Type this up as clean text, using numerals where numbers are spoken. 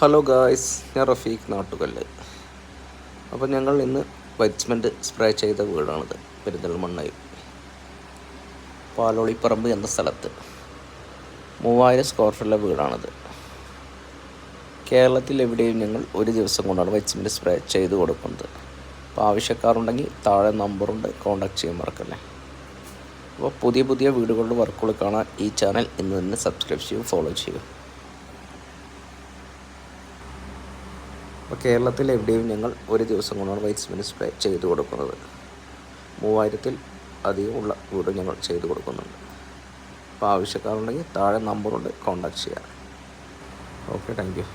Hello guys, ഞാൻ റഫീഖ് നാട്ടുകല്ല്. അപ്പോൾ ഞങ്ങൾ ഇന്ന് വൈറ്റ്സ്മെൻറ്റ് സ്പ്രേ ചെയ്ത വീടാണിത്. പെരിന്തൽമണ്ണയിൽ പാലോളിപ്പറമ്പ് എന്ന സ്ഥലത്ത് 3000 സ്ക്വയർ ഫീറ്റുള്ള വീടാണിത്. കേരളത്തിൽ എവിടെയും ഞങ്ങൾ ഒരു ദിവസം കൊണ്ടാണ് വൈറ്റ്സ്മെൻറ്റ് സ്പ്രേ ചെയ്ത് കൊടുക്കുന്നത്. അപ്പോൾ ആവശ്യക്കാരുണ്ടെങ്കിൽ താഴെ നമ്പറുണ്ട്, കോൺടാക്ട് ചെയ്യാൻ മറക്കല്ലേ. അപ്പോൾ പുതിയ പുതിയ വീടുകളുടെ വർക്കുകൾ കാണാൻ ഈ ചാനൽ ഇന്ന് തന്നെ സബ്സ്ക്രൈബ് ചെയ്യൂ, ഫോളോ ചെയ്യൂ. അപ്പോൾ കേരളത്തിൽ എവിടെയും ഞങ്ങൾ ഒരു ദിവസം കൊണ്ടാണ് വൈറ്റ്സ്മെൻറ്റ് സ്പ്രേ ചെയ്ത് കൊടുക്കുന്നത്. 3000-ൽ അധികമുള്ള വീട് ഞങ്ങൾ ചെയ്ത് കൊടുക്കുന്നുണ്ട്. അപ്പോൾ ആവശ്യക്കാരുണ്ടെങ്കിൽ താഴെ നമ്പറുണ്ട്, കോൺടാക്ട് ചെയ്യാം. Okay, thank you.